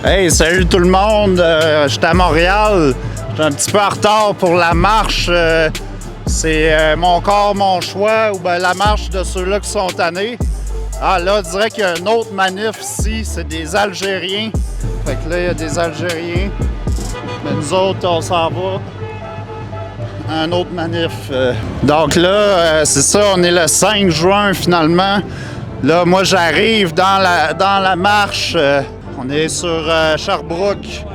Hey, salut tout le monde! J'étais à Montréal. J'étais un petit peu en retard pour la marche. C'est mon corps, mon choix, ou bien la marche de ceux-là qui sont tannés. Ah là, je dirais qu'il y a une autre manif ici, c'est des Algériens. Fait que là, il y a des Algériens. Mais nous autres, on s'en va. Un autre manif. Donc là, c'est ça, on est le 5 juin finalement. Là, moi, j'arrive dans la marche. On est sur Sherbrooke.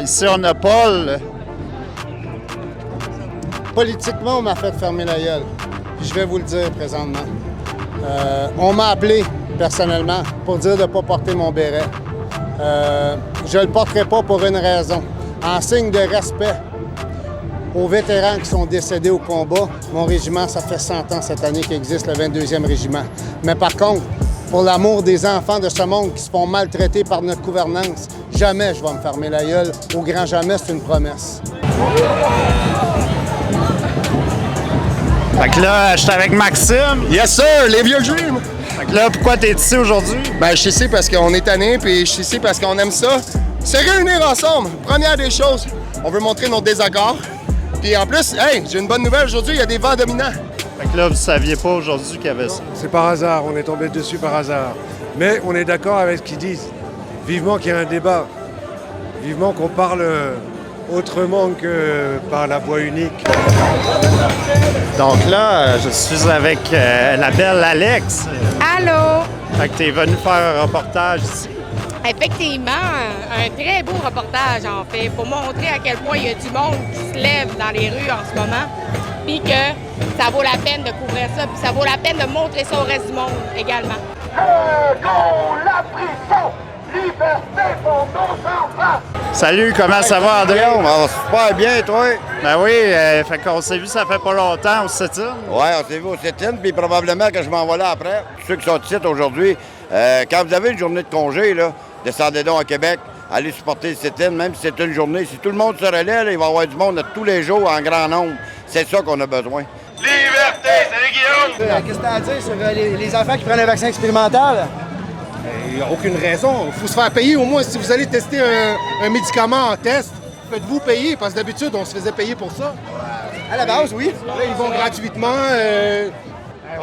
Ici, on a Paul. Politiquement, on m'a fait fermer la gueule. Puis je vais vous le dire présentement. On m'a appelé personnellement pour dire de ne pas porter mon béret. Je ne le porterai pas pour une raison. En signe de respect aux vétérans qui sont décédés au combat, mon régiment, ça fait 100 ans cette année qu'il existe, le 22e régiment. Mais par contre, pour l'amour des enfants de ce monde qui se font maltraiter par notre gouvernance, jamais je vais me fermer la gueule. Au grand jamais, c'est une promesse. Fait que là, je suis avec Maxime. Yes sir, les vieux dreams! Fait que là, pourquoi t'es ici aujourd'hui? Ben, je suis ici parce qu'on est tanné, puis je suis ici parce qu'on aime ça. Se réunir ensemble, première des choses, on veut montrer nos désaccords. Puis en plus, hey, j'ai une bonne nouvelle aujourd'hui, il y a des vents dominants. Fait que là, vous saviez pas aujourd'hui qu'il y avait ça. C'est par hasard, on est tombé dessus par hasard. Mais on est d'accord avec ce qu'ils disent. Vivement qu'il y ait un débat. Vivement qu'on parle autrement que par la voie unique. Donc là, je suis avec la belle Alex. Allô? Fait que t'es venu faire un reportage ici. Effectivement, un très beau reportage en fait, pour montrer à quel point il y a du monde qui se lève dans les rues en ce moment, puis que ça vaut la peine de couvrir ça, puis ça vaut la peine de montrer ça au reste du monde également. La prison! Liberté pour nos enfants! Salut, comment ça va, André? Super bien, toi? Ben oui, fait qu'on s'est vu ça fait pas longtemps au sit-in. Ouais, on s'est vu au sit-in, puis probablement que je m'en vais là après. Ceux qui sont ici aujourd'hui, quand vous avez une journée de congé, là, descendez donc à Québec, allez supporter le sit-in, même si c'est une journée. Si tout le monde se relaie, là, il va y avoir du monde tous les jours en grand nombre. C'est ça qu'on a besoin. Liberté, salut Guillaume! Qu'est-ce que tu as à dire sur les enfants qui prennent un vaccin expérimental? Il n'y a aucune raison. Il faut se faire payer au moins. Si vous allez tester un médicament en test, faites-vous payer, parce que d'habitude, on se faisait payer pour ça. À la base, oui. Là, ils vont gratuitement.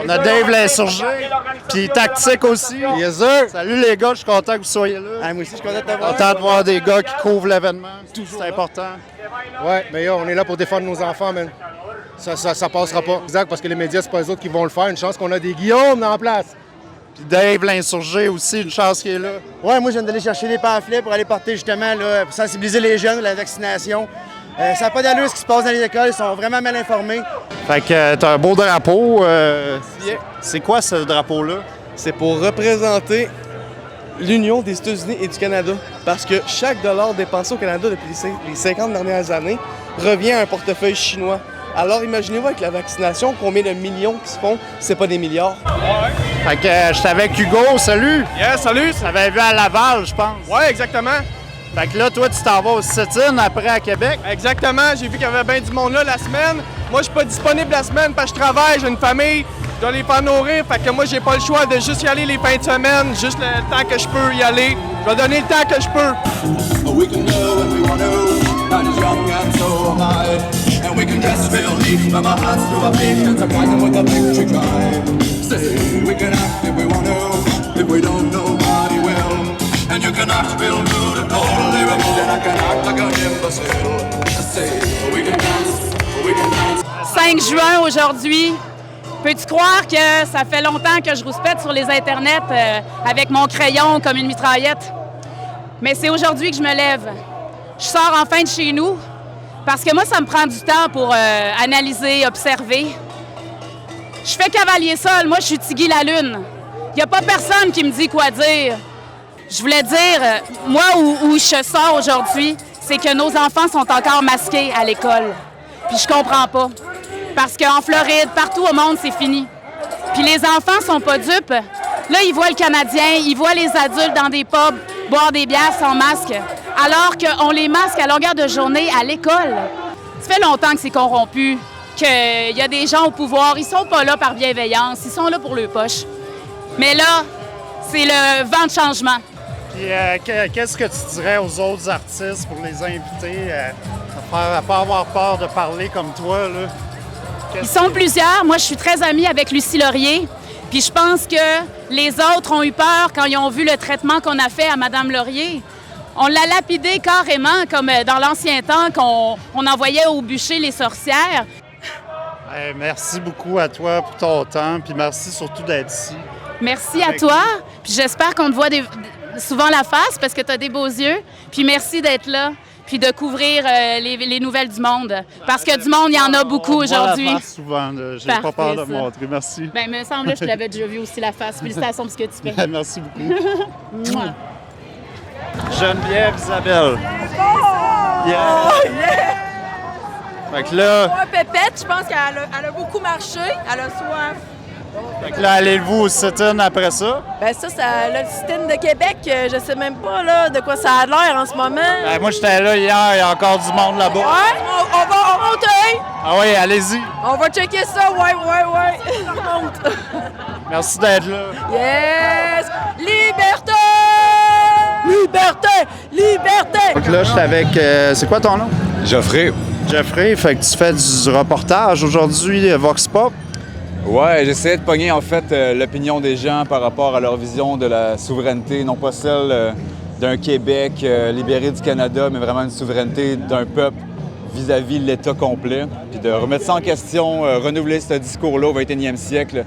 On a Dave l'insurgé, puis Tactique aussi. Yes, sir. Salut les gars, je suis content que vous soyez là. Ah, moi aussi, je suis content de t'avoir. Content de voir des gars qui couvrent l'événement. C'est important. Ouais, mais on est là pour défendre nos enfants, man. Ça passera pas. Exact, parce que les médias, c'est pas eux autres qui vont le faire. Une chance qu'on a des Guillaume en place. Puis Dave l'insurgé aussi, une chance qu'il est là. Ouais, moi, je viens d'aller chercher des pamphlets pour aller porter justement, là, pour sensibiliser les jeunes à la vaccination. Ça n'a pas d'allure ce qui se passe dans les écoles, ils sont vraiment mal informés. Fait que t'as un beau drapeau. C'est quoi ce drapeau-là? C'est pour représenter l'Union des États-Unis et du Canada. Parce que chaque dollar dépensé au Canada depuis les 50 dernières années revient à un portefeuille chinois. Alors imaginez-vous avec la vaccination, combien de millions qui se font, c'est pas des milliards. Fait que j'étais avec Hugo, salut! Yes, salut! Ça avait vu à Laval, je pense. Ouais, exactement. Fait que là, toi, tu t'en vas au sit-in après à Québec. Exactement, j'ai vu qu'il y avait bien du monde là la semaine. Moi, je suis pas disponible la semaine parce que je travaille, j'ai une famille, je dois les faire nourrir. Fait que moi, j'ai pas le choix de juste y aller les fins de semaine, juste le temps que je peux y aller. Je vais donner le temps que je peux. We can know what we want to, not as young and so high. And we can just believe from our hearts to our feet and surprise them with a victory cry. Say we can act if we want to, if we don't, nobody will. And you can act real good and totally remote, and I can act like an imbecile. Say we can dance, we can dance. 5 juin aujourd'hui. Peux-tu croire que ça fait longtemps que je rouspète sur les internets avec mon crayon comme une mitraillette? Mais c'est aujourd'hui que je me lève. Je sors enfin de chez nous parce que moi, ça me prend du temps pour analyser, observer. Je fais cavalier seul. Moi, je suis Tigui la Lune. Il n'y a pas personne qui me dit quoi dire. Je voulais dire, moi, où je sors aujourd'hui, c'est que nos enfants sont encore masqués à l'école. Puis je comprends pas. Parce qu'en Floride, partout au monde, c'est fini. Puis les enfants sont pas dupes. Là, ils voient le Canadien, ils voient les adultes dans des pubs boire des bières sans masque, alors qu'on les masque à longueur de journée à l'école. Ça fait longtemps que c'est corrompu, qu'il y a des gens au pouvoir, ils sont pas là par bienveillance, ils sont là pour leur poche. Mais là, c'est le vent de changement. Puis qu'est-ce que tu dirais aux autres artistes pour les inviter à pas avoir peur de parler comme toi, là? Ils sont plusieurs. Moi, je suis très amie avec Lucie Laurier. Puis je pense que les autres ont eu peur quand ils ont vu le traitement qu'on a fait à Mme Laurier. On l'a lapidée carrément, comme dans l'ancien temps qu'on envoyait au bûcher les sorcières. Hey, merci beaucoup à toi pour ton temps, puis merci surtout d'être ici. Merci à toi. Puis j'espère qu'on te voit souvent la face parce que tu as des beaux yeux. Puis merci d'être là. Puis de couvrir les nouvelles du monde. Parce que du monde, il y en a beaucoup aujourd'hui. On voit la face souvent, j'ai pas peur de montrer. Merci. Bien, il me semble que je te l'avais déjà vu aussi, la face. Félicitations pour ce que tu fais. Merci beaucoup. Geneviève Isabelle. Yeah! Fait que là... Pépette, je pense qu'elle a beaucoup marché. Elle a soif. Fait que là, allez-vous au sit-in après ça? Ben ça, le sit-in de Québec, je sais même pas là, de quoi ça a l'air en ce moment. Ben, moi, j'étais là hier, il y a encore du monde là-bas. Ouais, on va monter. Ah oui, allez-y. On va checker ça, ouais. On monte. Merci d'être là. Yes! Liberté! Liberté! Liberté! Donc là, je suis avec... c'est quoi ton nom? Geoffrey. Geoffrey, fait que tu fais du reportage aujourd'hui, Vox Pop. Ouais, j'essayais de pogner en fait l'opinion des gens par rapport à leur vision de la souveraineté, non pas celle d'un Québec libéré du Canada, mais vraiment une souveraineté d'un peuple vis-à-vis de l'État complet. Puis de remettre ça en question, renouveler ce discours-là au 21e siècle.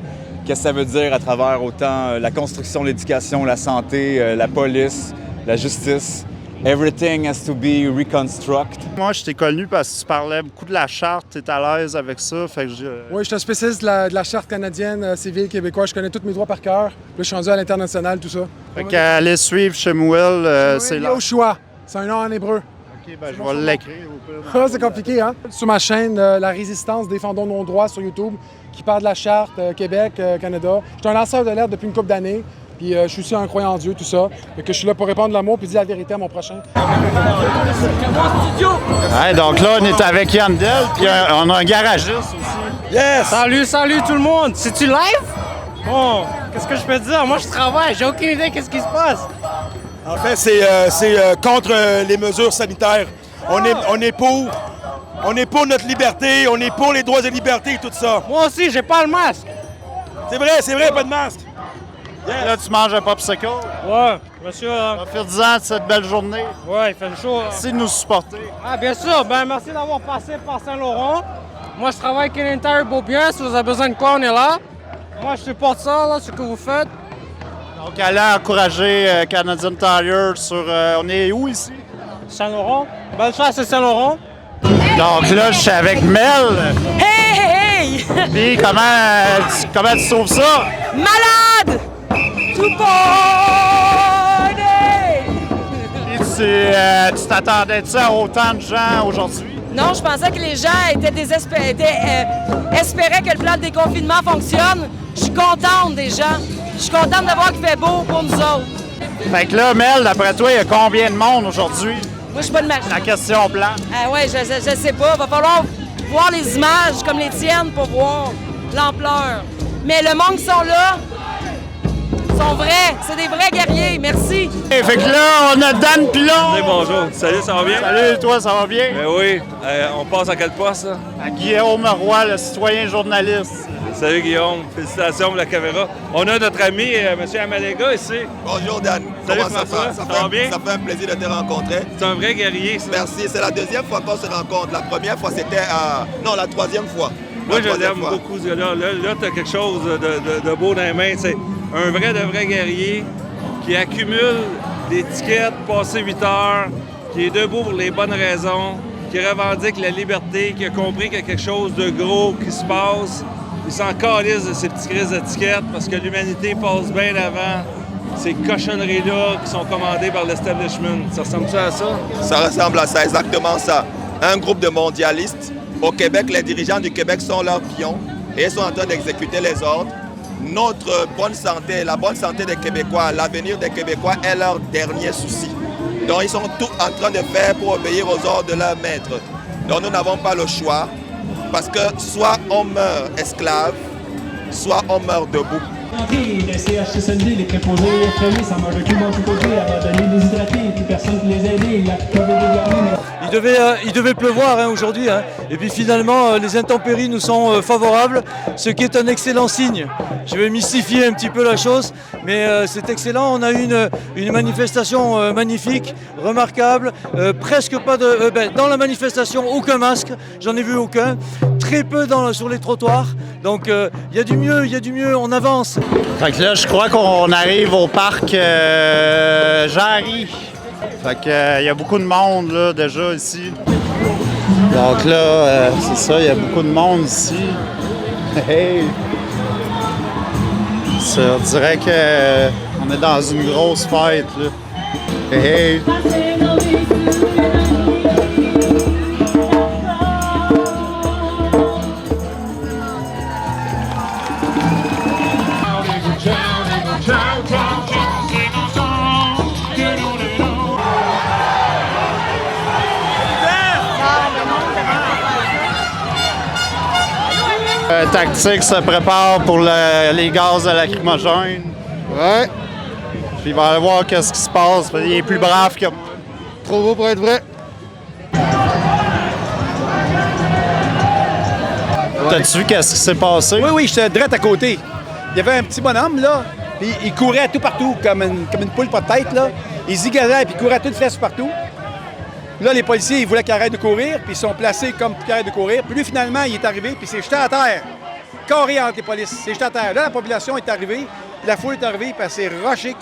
Qu'est-ce que ça veut dire à travers autant la construction, l'éducation, la santé, la police, la justice. Everything has to be reconstructed. Moi, je t'ai connu parce que tu parlais beaucoup de la charte, tu es à l'aise avec ça. Fait que Oui, je suis un spécialiste de la charte canadienne, civile, québécoise. Je connais tous mes droits par cœur. Là, je suis rendu à l'international, tout ça. Fait qu'allez suivre Shemuel, c'est là. Yoshua, c'est un nom en hébreu. OK, ben je vais l'écrire au pire. C'est compliqué, hein? Sur ma chaîne, La Résistance, Défendons nos droits sur YouTube, qui parle de la charte Québec, Canada. Je suis un lanceur de lettres depuis une couple d'années. Puis je suis aussi un croyant en Dieu, tout ça. Fait que je suis là pour répandre l'amour puis dire la vérité à mon prochain. Ouais, donc là, on est avec Yandel, puis on a un garagiste aussi. Yes! Salut tout le monde! C'est-tu live? Bon, qu'est-ce que je peux dire? Moi, je travaille, j'ai aucune idée qu'est-ce qui se passe. En fait, c'est contre les mesures sanitaires. On est pour notre liberté, on est pour les droits et libertés et tout ça. Moi aussi, j'ai pas le masque. C'est vrai, pas de masque. Yes. Là, tu manges un popsicle? Ouais, monsieur. Profites-en de cette belle journée. Ouais, il fait chaud. Merci de nous supporter. Ah, bien sûr. Ben, merci d'avoir passé par Saint-Laurent. Moi, je travaille avec Canadian Tire Beaubien. Si vous avez besoin de quoi, on est là. Moi, je supporte ça, là, ce que vous faites. Donc, allez encourager Canadian Tire sur... on est où ici? Saint-Laurent. Belle chance, c'est Saint-Laurent. Donc là, je suis avec Mel. Hey! Puis comment tu trouves ça? Malade! Tout Et tu t'attendais de ça à autant de gens aujourd'hui? Non, je pensais que les gens espéraient que le plan de déconfinement fonctionne. Je suis contente des gens. Je suis contente de voir qu'il fait beau pour nous autres. Fait que là, Mel, d'après toi, il y a combien de monde aujourd'hui? Moi, je suis pas de marché. La question plate. Ah ouais, je sais pas. Il va falloir voir les images comme les tiennes pour voir l'ampleur. Mais le monde qui sont là, sont vrais. C'est des vrais guerriers. Merci. Et fait que là, on a Dan Pilon. Hey, bonjour. Salut, ça va bien? Salut, toi, ça va bien? Ben oui. On passe à quel poste, là? À Guillaume Roy, le citoyen journaliste. Salut, Guillaume. Félicitations pour la caméra. On a notre ami, M. Amalega, ici. Bonjour, Dan. Salut, Comment ça va bien? Ça fait un plaisir de te rencontrer. C'est un vrai guerrier, ça. Merci. C'est la deuxième fois qu'on se rencontre. La première fois, c'était Non, la troisième fois. Moi, je l'aime beaucoup, ce gars-là. Là, tu as quelque chose de beau dans les mains. C'est un de vrai guerrier qui accumule des tickets passés 8 heures, qui est debout pour les bonnes raisons, qui revendique la liberté, qui a compris qu'il y a quelque chose de gros qui se passe. Il s'en calisse de ces petites crises d'étiquettes parce que l'humanité passe bien avant ces cochonneries-là qui sont commandées par l'establishment. Ça ressemble-tu à ça? Ça ressemble à ça, exactement ça. Un groupe de mondialistes. Au Québec, les dirigeants du Québec sont leurs pions et ils sont en train d'exécuter les ordres. Notre bonne santé, la bonne santé des Québécois, l'avenir des Québécois est leur dernier souci. Donc, ils sont tout en train de faire pour obéir aux ordres de leurs maîtres. Donc, nous n'avons pas le choix parce que soit on meurt esclave, soit on meurt debout. Entrée, les CHSLD, les préposés, les prévenus, ça m'a document tout côté, abandonné, déshydraté, plus personne pour les aider, la COVID est dernière. Il devait pleuvoir aujourd'hui, hein. Et puis finalement les intempéries nous sont favorables, ce qui est un excellent signe. Je vais mystifier un petit peu la chose, mais c'est excellent. On a eu une manifestation magnifique, remarquable, presque pas de... dans la manifestation, aucun masque, j'en ai vu aucun, très peu sur les trottoirs, donc il y a du mieux, on avance. Fait que là, je crois qu'on arrive au parc Jarry. Fait que, y a beaucoup de monde là, déjà ici. Donc là, c'est ça, il y a beaucoup de monde ici. Hey! Ça, on dirait qu'on est dans une grosse fête. Là. Hey! Tactique se prépare pour les gaz de lacrymogène. Ouais. Puis il va aller voir qu'est-ce qui se passe. Il est plus brave que moi. Trop beau pour être vrai. T'as-tu vu qu'est-ce qui s'est passé? Oui, j'étais direct à côté. Il y avait un petit bonhomme, là, puis il courait tout partout, comme une poule pas de tête, là. Il zigazait, puis il courait à toutes fesses partout. Là, les policiers, ils voulaient qu'il arrête de courir, puis ils sont placés comme qu'il arrête de courir. Puis lui, finalement, il est arrivé, puis il s'est jeté à terre. Carré entre les polices, il s'est jeté à terre. Là, la population est arrivée, puis la foule est arrivée, puis elle s'est rushée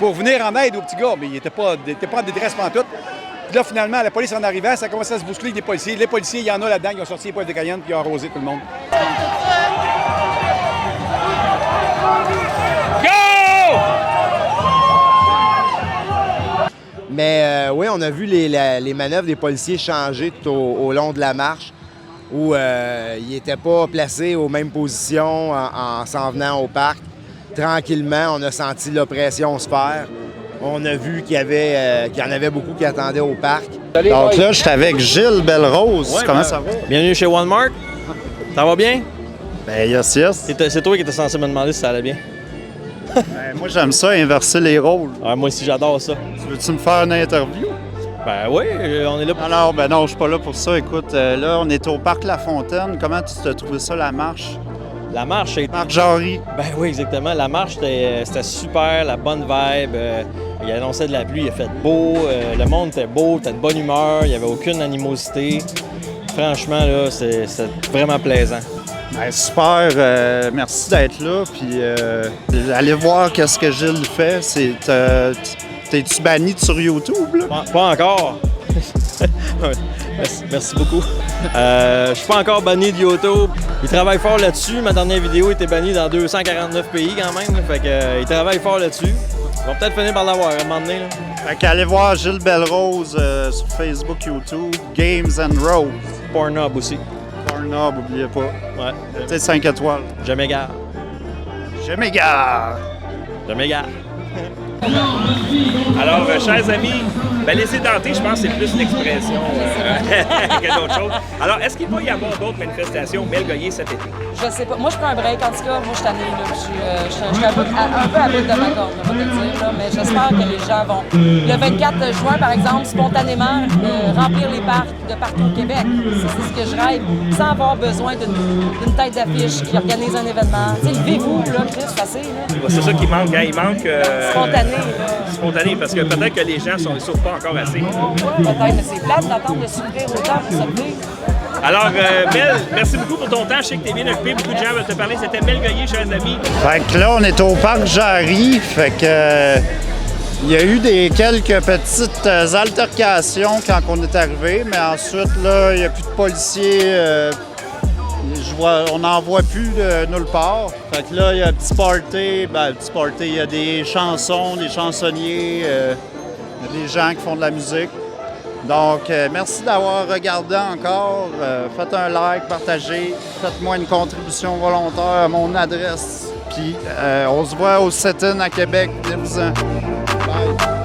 pour venir en aide au petit gars. Mais il n'était pas en détresse pantoute. Puis là, finalement, la police en arrivant, ça a commencé à se bousculer avec des policiers. Les policiers, il y en a là-dedans, ils ont sorti les poivres de Cayenne, puis ils ont arrosé tout le monde. Mais oui, on a vu les manœuvres des policiers changer tout au long de la marche, où ils n'étaient pas placés aux mêmes positions en s'en venant au parc. Tranquillement, on a senti l'oppression se faire. On a vu qu'il y en avait beaucoup qui attendaient au parc. Donc là, je suis avec Gilles Belrose. Ouais, comment ça va? Bienvenue chez Walmart. Ça va bien? Ben, yes. C'est toi qui étais censé me demander si ça allait bien. Ben, moi, j'aime ça, inverser les rôles. Ouais, moi aussi, j'adore ça. Tu veux-tu me faire une interview? Ben oui, on est là pour... Alors, ben non, je suis pas là pour ça. Écoute, là, on est au Parc La Fontaine. Comment tu t'as trouvé ça, la marche? La marche, c'est... Marc Jarry. Ben oui, exactement. La marche, c'était super, la bonne vibe. Il annonçait de la pluie, il a fait beau. Le monde était beau, était de bonne humeur. Il n'y avait aucune animosité. Franchement, là, c'est vraiment plaisant. Ben, super, merci d'être là. Puis allez voir qu'est-ce que Gilles fait. T'es-tu banni sur YouTube, là? Pas encore. Merci beaucoup. Je suis pas encore banni de YouTube. Il travaille fort là-dessus. Ma dernière vidéo était bannie dans 249 pays quand même. Là. Fait que, il travaille fort là-dessus. On va peut-être finir par l'avoir à un moment donné. Là. Fait qu'allez voir Gilles Belrose sur Facebook, YouTube, Games and Rose. Pornhub aussi. Pornhub, oubliez pas. Ouais. Peut-être 5 étoiles. Je m'égare. Je m'égare. Je m'égare. Alors, chers amis, les édentés, je pense que c'est plus une expression que d'autres choses. Alors, est-ce qu'il va y avoir d'autres manifestations Mel Goyer cet été? Je sais pas. Moi, je prends un break. En tout cas, moi, je suis tannée. Je suis un peu à bout de ma corde, on va te dire. Là, mais j'espère que les gens vont, le 24 juin, par exemple, spontanément, remplir les parcs de partout au Québec. C'est ce que je rêve, sans avoir besoin d'une tête d'affiche qui organise un événement. Tu sais, levez-vous, là, c'est facile. C'est ça qui manque. Hein? Il manque... Spontané. Spontané, parce que peut-être que les gens ne souffrent pas encore assez. Peut-être, mais c'est plate d'attendre de s'ouvrir autant pour sortir. Alors, Mel, merci beaucoup pour ton temps. Je sais que tu es bien occupé. Beaucoup de gens veulent te parler. C'était Mel Goyer, chers amis. Fait que là, on est au parc Jarry. Fait que il y a eu quelques petites altercations quand on est arrivé, mais ensuite, là, il n'y a plus de policiers. On n'en voit plus de nulle part. Fait que là, il y a un petit party. Il y a des chansons, des chansonniers, il y a des gens qui font de la musique. Donc, merci d'avoir regardé encore. Faites un like, partagez. Faites-moi une contribution volontaire à mon adresse. Puis, on se voit au sit-in à Québec. Venez-vous-en. Bye.